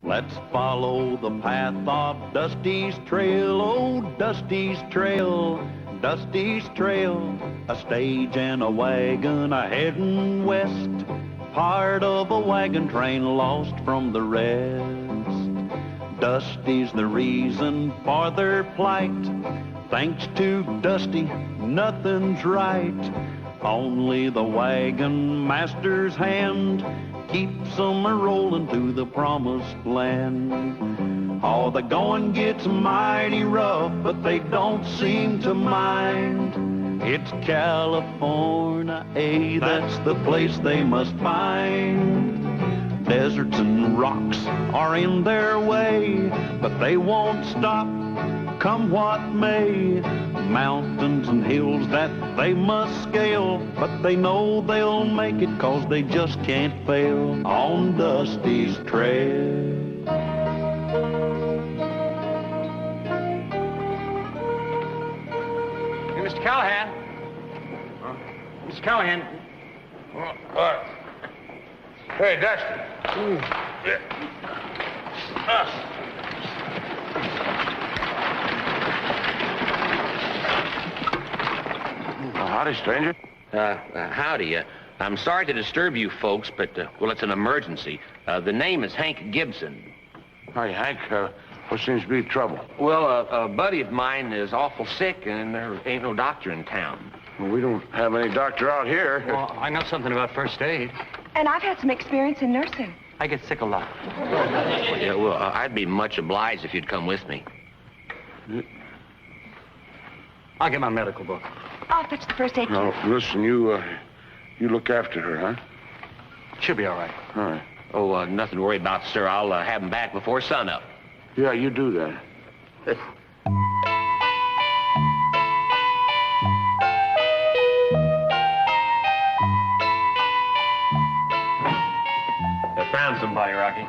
Let's follow the path of Dusty's trail, oh, Dusty's trail, Dusty's trail. A stage and a wagon a-heading west, part of a wagon train lost from the rest. Dusty's the reason for their plight. Thanks to Dusty, nothing's right. Only the wagon master's hand keeps them a-rolling to the promised land. Oh, the going gets mighty rough, but they don't seem to mind. It's California, that's the place they must find. Deserts and rocks are in their way, but they won't stop, come what may. Mountains and hills that they must scale, but they know they'll make it 'cause they just can't fail on Dusty's trail. Hey, Mr. Callahan. Mr. Callahan. Hey, Dusty. Howdy, stranger. Howdy. I'm sorry to disturb you folks, but, well, it's an emergency. The name is Hank Gibson. Hi, Hank. What seems to be trouble? Well, a buddy of mine is awful sick, and there ain't no doctor in town. Well, we don't have any doctor out here. Well, I know something about first aid. And I've had some experience in nursing. I get sick a lot. Yeah, well, I'd be much obliged if you'd come with me. I'll get my medical book. I'll fetch the first aid kit. No, listen, you look after her, huh? She'll be all right. All right. Oh, nothing to worry about, sir. I'll have him back before sunup. Yeah, you do that. I found somebody, Rocky.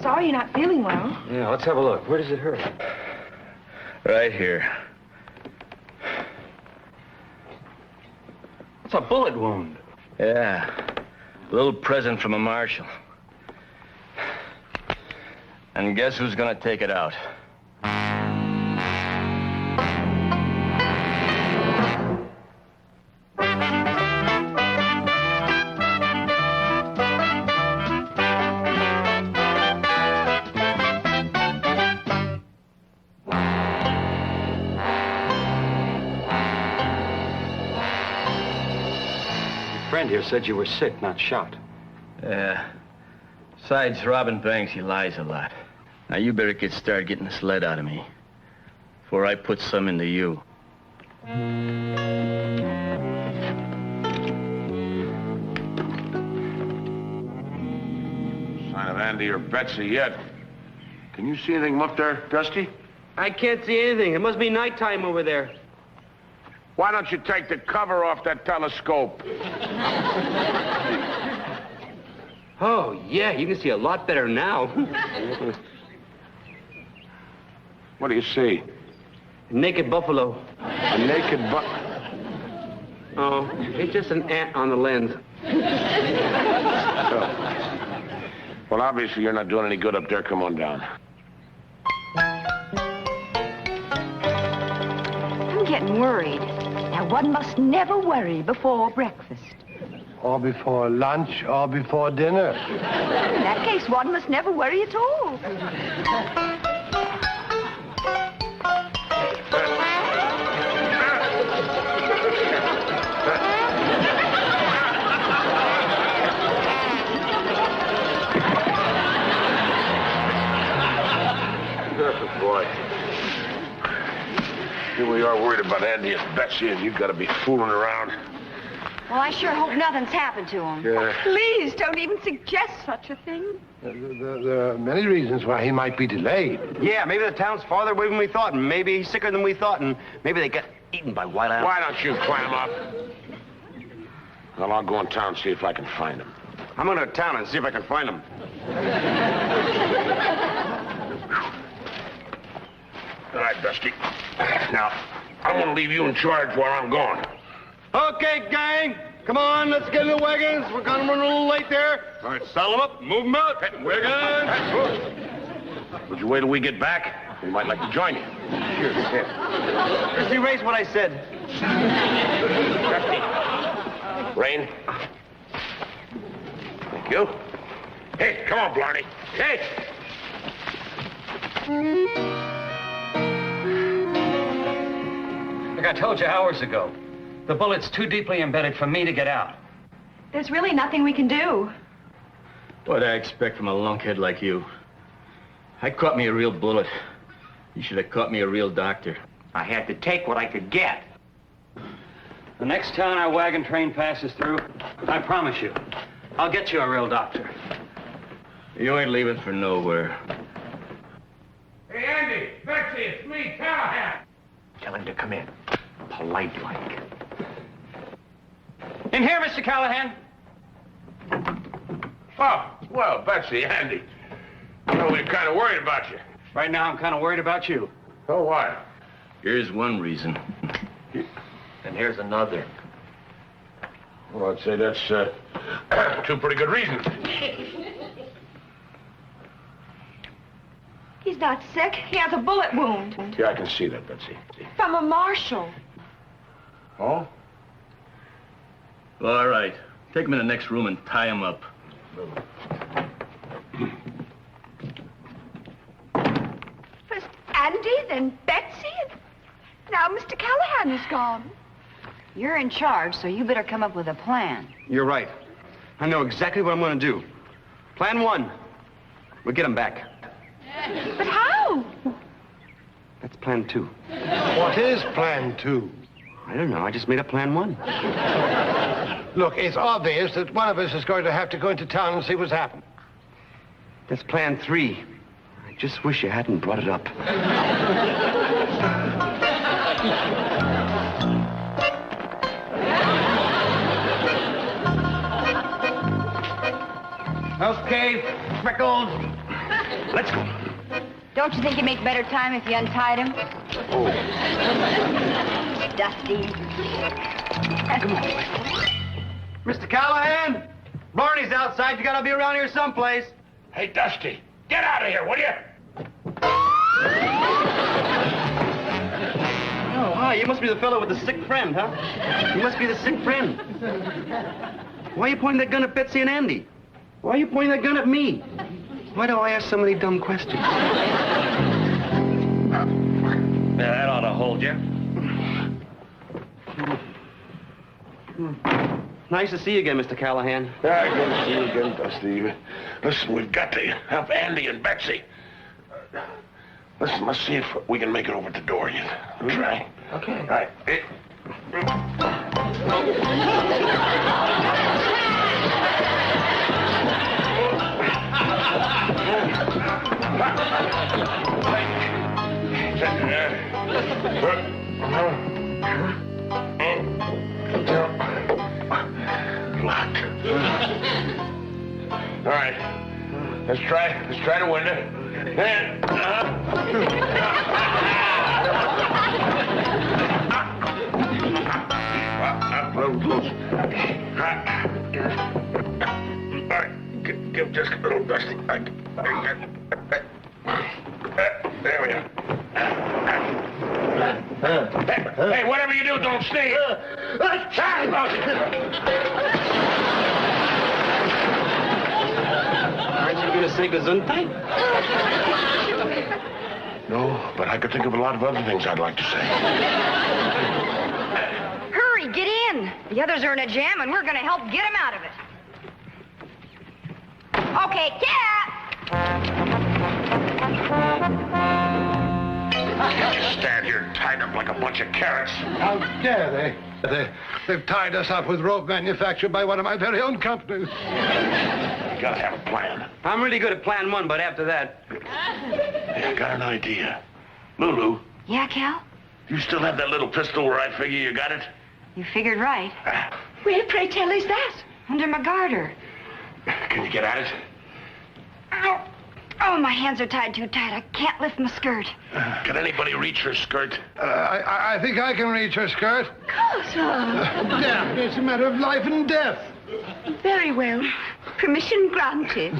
Sorry you're not feeling well. Yeah, let's have a look. Where does it hurt? Right here. It's a bullet wound. Yeah. A little present from a marshal. And guess who's gonna take it out? Friend here said you were sick, not shot. Yeah. Besides robbing banks, he lies a lot. Now, you better get started getting this lead out of me before I put some into you. Sign of Andy or Betsy yet. Can you see anything up there, Dusty? I can't see anything. It must be nighttime over there. Why don't you take the cover off that telescope? Oh, yeah, you can see a lot better now. What do you see? A naked buffalo. A naked Oh, it's just an ant on the lens. Well, obviously you're not doing any good up there. Come on down. I'm getting worried. Now, one must never worry before breakfast. Or before lunch, or before dinner. In that case, one must never worry at all. Good boy. Here we are worried about Andy and Betsy, and you've got to be fooling around. Well, I sure hope nothing's happened to him. Yeah. Please don't even suggest such a thing. There are many reasons why he might be delayed. Yeah, maybe the town's farther away than we thought, and maybe he's sicker than we thought, and maybe they got eaten by wild animals. Why don't you climb up? Well, I'll go in town and see if I can find him. I'm going to town and see if I can find him. All right, Dusty. Now, I'm going to leave you in charge while I'm gone. Okay, gang. Come on, let's get in the wagons. We're gonna run a little late there. All right, saddle them up, move them out. Wagons. Would you wait till we get back? We might like to join you. Sure, yeah. Just erase what I said. Rain. Thank you. Hey, come on, Blarney. Hey! Like I told you hours ago, the bullet's too deeply embedded for me to get out. There's really nothing we can do. What I expect from a lunkhead like you. I caught me a real bullet. You should have caught me a real doctor. I had to take what I could get. The next town our wagon train passes through, I promise you, I'll get you a real doctor. You ain't leaving for nowhere. Hey, Andy, Betsy, it's me, Callahan. Tell him to come in. Polite like. In here, Mr. Callahan. Oh, well, Betsy, Andy. Well, we're kind of worried about you. Right now, I'm kind of worried about you. Oh, why? Here's one reason. And here's another. Well, I'd say that's two pretty good reasons. He's not sick. He has a bullet wound. Yeah, I can see that, Betsy. From a marshal. Oh? Well, all right. Take him in the next room and tie him up. First Andy, then Betsy, and now Mr. Callahan is gone. You're in charge, so you better come up with a plan. You're right. I know exactly what I'm gonna do. Plan 1. We'll get him back. But how? That's plan 2. What is plan 2? I don't know. I just made up plan 1. Look, it's obvious that one of us is going to have to go into town and see what's happened. That's plan 3. I just wish you hadn't brought it up. Okay, Freckles. Let's go. Don't you think you'd make better time if you untied him? Oh. Dusty. Come on. Mr. Callahan, Barney's outside. You gotta be around here someplace. Hey, Dusty, get out of here, will you? Oh, hi. You must be the fellow with the sick friend, huh? You must be the sick friend. Why are you pointing that gun at Betsy and Andy? Why are you pointing that gun at me? Why do I ask so many dumb questions? Yeah, that ought to hold you. Nice to see you again, Mr. Callahan. Yeah, good to see you again, Dusty. Listen, we've got to help Andy and Betsy. Listen, let's see if we can make it over to Dorian. Try. Okay. All right. Locked. All right. Let's try the window. And, up a little closer. All right. Give just a little Dusty. There we are. Hey, whatever you do, don't sneeze. Aren't you gonna say gesundheit? No, but I could think of a lot of other things I'd like to say. Hurry, get in. The others are in a jam, and we're going to help get them out of it. Okay, cat. Stand here tied up like a bunch of carrots. How dare they? They've tied us up with rope manufactured by one of my very own companies. You gotta have a plan. I'm really good at plan 1, but after that... Hey, I got an idea. Lulu, Yeah, Cal? you still have that little pistol where I figure you got it? You figured right. Where, pray tell, is that? Under my garter. Can you get at it? Ow. Oh, my hands are tied too tight. I can't lift my skirt. Can anybody reach her skirt? I think I can reach her skirt. Carson! Damn, it's a matter of life and death. Very well. Permission granted.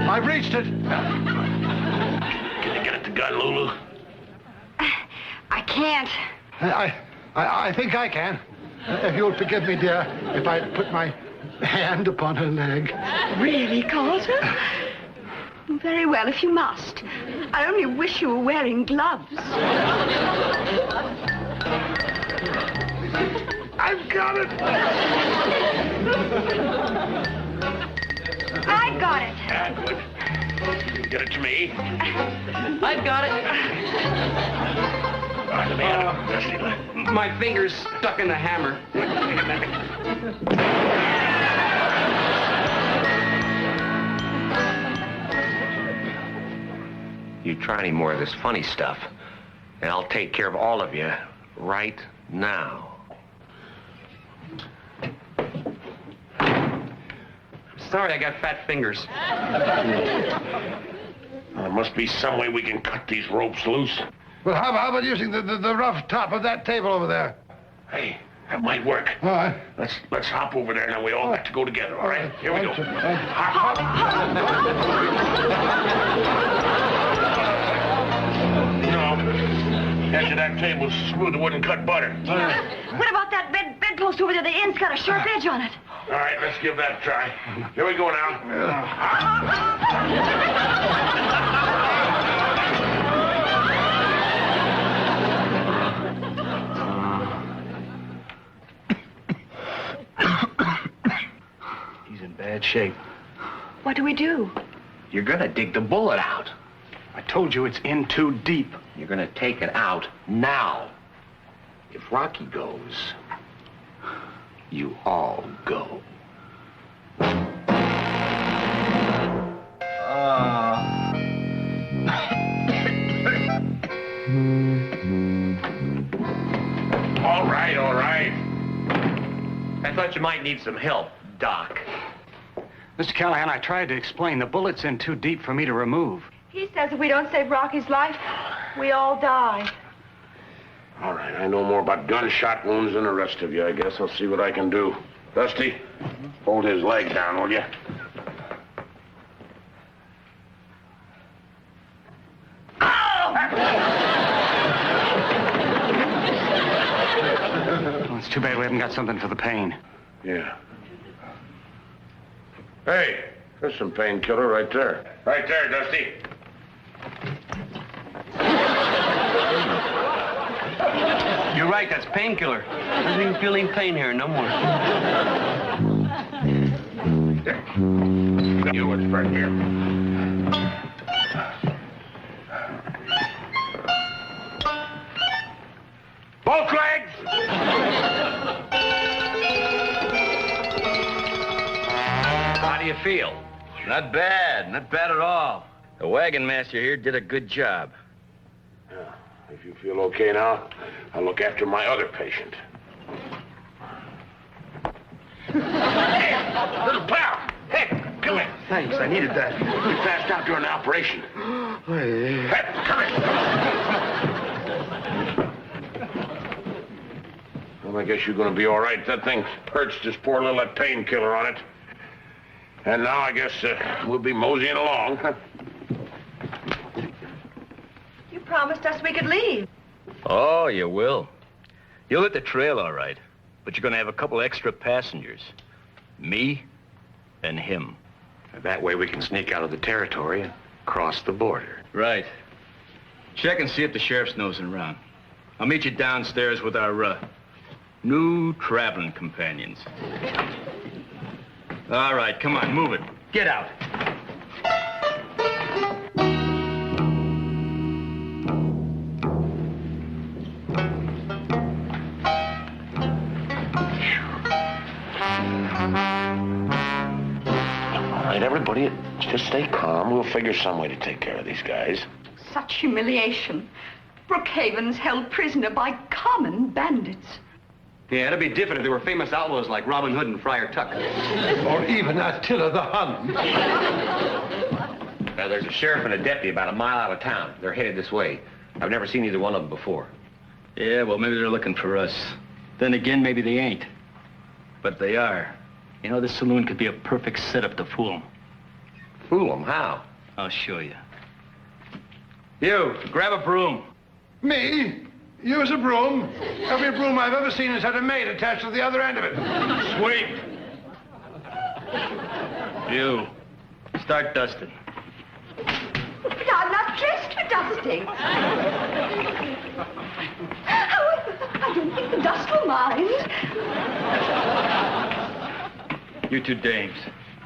I've reached it. Can you get at the gun, Lulu? I can't. I think I can. If you'll forgive me, dear, if I put my hand upon her leg. Really, Carson? Very well, if you must. I only wish you were wearing gloves. I've got it. I got it. Good. Get it to me. I've got it. All right, let me have it. Dusty. My finger's stuck in the hammer. You try any more of this funny stuff, and I'll take care of all of you right now. Sorry, I got fat fingers. There must be some way we can cut these ropes loose. Well, how about using the rough top of that table over there? Hey, that might work. All right. Let's hop over there now. We all got to go together, all right? Here we go. Hop, No. Edge of that table's smooth. It wouldn't cut butter. What about that bedpost over there? The end's got a sharp edge on it. All right, let's give that a try. Here we go now. He's in bad shape. What do we do? You're gonna dig the bullet out. I told you it's in too deep. You're gonna take it out now. If Rocky goes, you all go. All right. I thought you might need some help, Doc. Mr. Callahan, I tried to explain. The bullet's in too deep for me to remove. He says if we don't save Rocky's life, we all die. All right, I know more about gunshot wounds than the rest of you. I guess I'll see what I can do. Dusty, hold his leg down, will you? Well, it's too bad we haven't got something for the pain. Yeah. Hey, there's some painkiller right there. Right there, Dusty. You're right, that's painkiller. I don't even feel any pain here, no more. You, it's right here. Both legs! How do you feel? Not bad at all. The wagon master here did a good job. Yeah, if you feel okay now, I'll look after my other patient. Hey, little pal! Hey, come here. Thanks, I needed that. We passed out during the operation. Hey, come here. Well, I guess you're going to be all right. That thing hurts just pour a little of that painkiller on it. And now I guess we'll be moseying along. You promised us we could leave. Oh, you will. You'll hit the trail all right, but you're going to have a couple extra passengers. Me and him. That way we can sneak out of the territory and cross the border. Right. Check and see if the sheriff's nosing around. I'll meet you downstairs with our new traveling companions. All right, come on, move it. Get out. All right, everybody, just stay calm. We'll figure some way to take care of these guys. Such humiliation. Brookhaven's held prisoner by common bandits. Yeah, it'd be different if there were famous outlaws like Robin Hood and Friar Tuck. Or even Attila the Hun. There's a sheriff and a deputy about a mile out of town. They're headed this way. I've never seen either one of them before. Yeah, well, maybe they're looking for us. Then again, maybe they ain't. But they are. You know, this saloon could be a perfect setup to fool them. Fool them? How? I'll show you. You, grab a broom. Me? Use a broom? Every broom I've ever seen has had a maid attached to the other end of it. Sweep. You, start dusting. But I'm not dressed for dusting. I don't think the dust will mind. You two dames,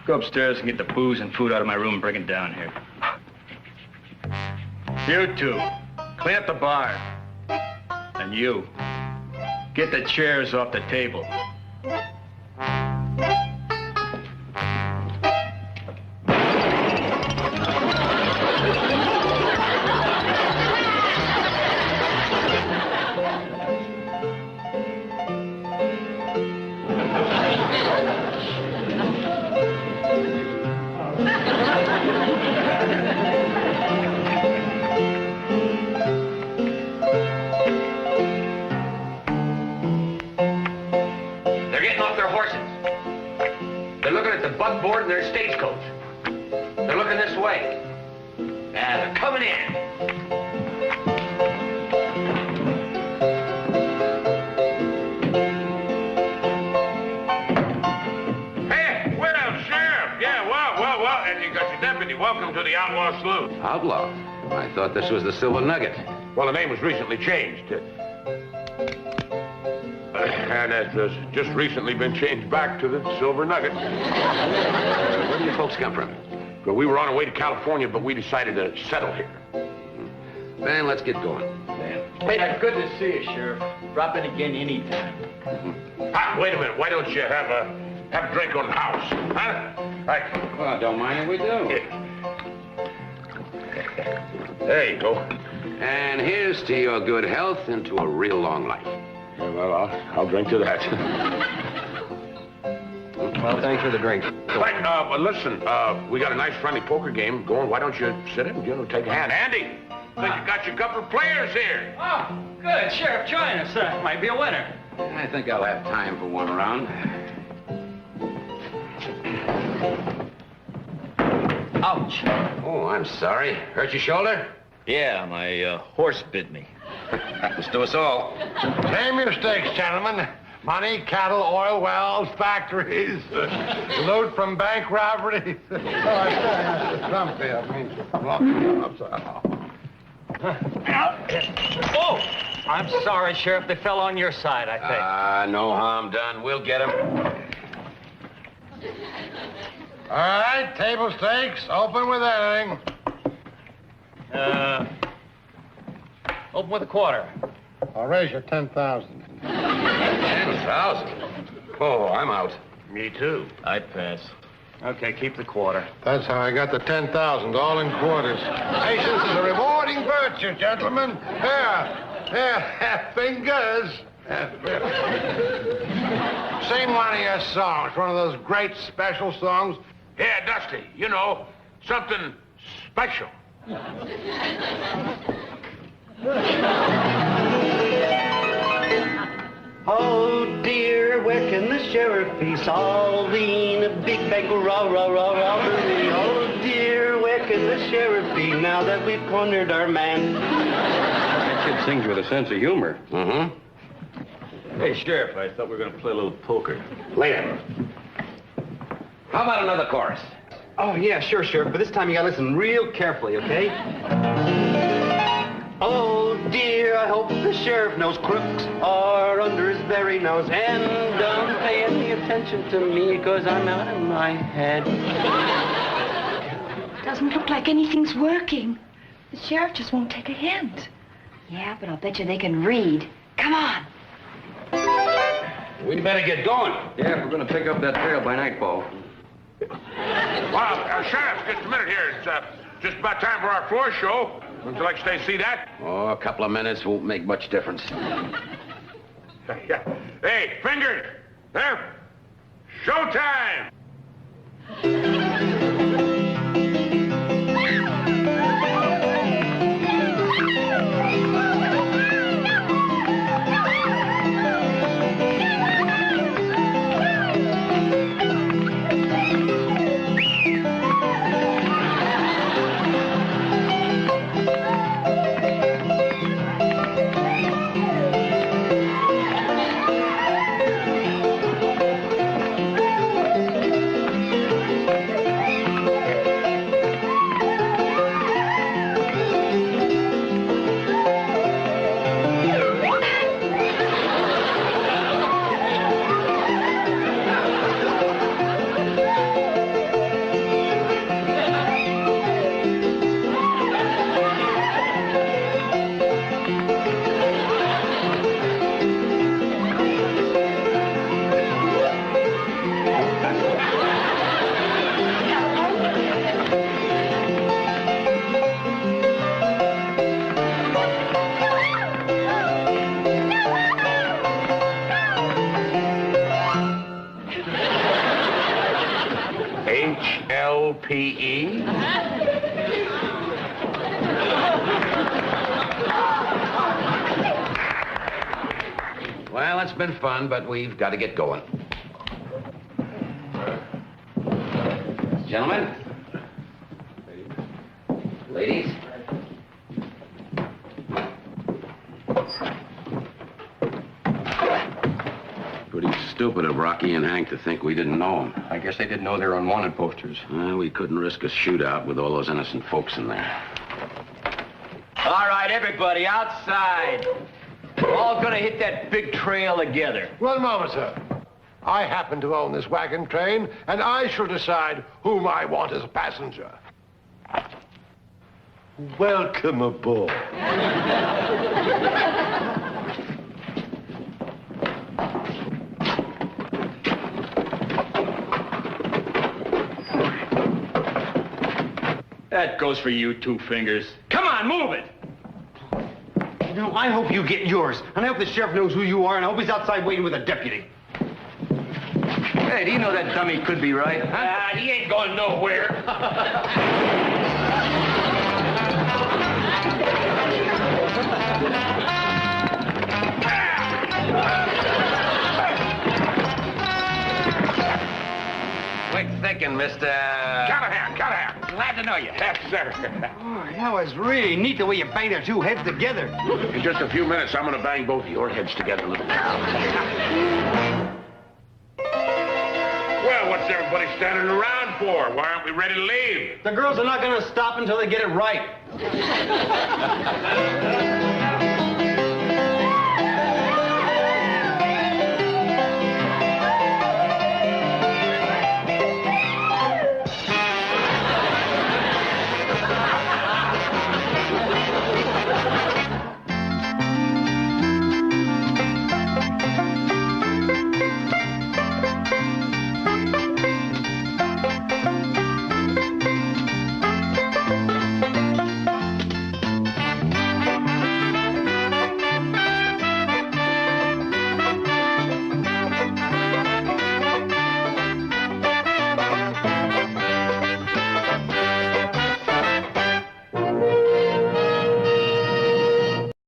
go upstairs and get the booze and food out of my room and bring it down here. You two, clean up the bar. And you, get the chairs off the table. Buckboard in their stagecoach. They're looking this way. Yeah, they're coming in. Hey, well, Sheriff. Yeah, well, and you got your deputy. Welcome to the Outlaw Saloon. Outlaw? I thought this was the Silver Nugget. Well, the name was recently changed. And it has just recently been changed back to the Silver Nugget. Where do you folks come from? Well, we were on our way to California, but we decided to settle here. Then let's get going. Hey, good to see you, Sheriff. Drop in again anytime. Wait a minute. Why don't you have a drink on the house? Huh? Right. Well, don't mind if we do. There you go. And here's to your good health and to a real long life. Well, I'll drink to that. Well, thanks for the drink. But listen, we got a nice friendly poker game going. Why don't you sit in and take a hand? Andy, I think you got your couple of players here. Oh, good. Sheriff, join us. Might be a winner. I think I'll have time for one round. Ouch. Oh, I'm sorry. Hurt your shoulder? Yeah, my horse bit me. Happens to us all. Name your stakes, gentlemen. Money, cattle, oil wells, factories, loot from bank robberies. Oh, I said the trump here. Oh, I'm sorry, Sheriff. They fell on your side, I think. No harm done. We'll get him. All right, table stakes. Open with anything. Open with a quarter. I'll raise you 10,000. 10,000? Oh, I'm out. Me too. I'd pass. Okay, keep the quarter. That's how I got the 10,000, all in quarters. Patience is a rewarding virtue, gentlemen. Here, fingers. Sing one of your songs, one of those great special songs. Yeah, Dusty, you know, something special. Oh dear, where can the sheriff be solving a big bank robbery? Oh dear, where can the sheriff be now that we've cornered our man? That kid sings with a sense of humor. Mm-hmm. Hey, Sheriff, I thought we were going to play a little poker. Later. How about another chorus? Oh, yeah, sure, Sheriff, but this time you gotta listen real carefully, okay? Oh, dear, I hope the sheriff knows crooks are under his very nose. And don't pay any attention to me, because I'm out of my head. Doesn't look like anything's working. The sheriff just won't take a hint. Yeah, but I'll bet you they can read. Come on. We'd better get going. Yeah, we're going to pick up that trail by nightfall. Well, Sheriff, just a minute here. It's just about time for our floor show. Would you like to stay and see that? Oh, a couple of minutes won't make much difference. Hey, fingers! There! Showtime! HLPE? Well, it's been fun, but we've got to get going. Gentlemen? Ladies? Pretty stupid of Rocky and Hank to think we didn't know them. I guess they didn't know they were on wanted posters. Well, we couldn't risk a shootout with all those innocent folks in there. All right, everybody, outside. We're all gonna hit that big trail together. One moment, sir. I happen to own this wagon train, and I shall decide whom I want as a passenger. Welcome aboard. That goes for you, Two Fingers. Come on, move it! You know, I hope you get yours. And I hope the sheriff knows who you are, and I hope he's outside waiting with a deputy. Hey, do you know that dummy could be right? Ah, he ain't going nowhere. Quick thinking, Mr. Callahan. Glad to know you. Yes, sir. Oh, that was really neat the way you banged their two heads together. In just a few minutes, I'm going to bang both of your heads together, little pal. Well, what's everybody standing around for? Why aren't we ready to leave? The girls are not going to stop until they get it right.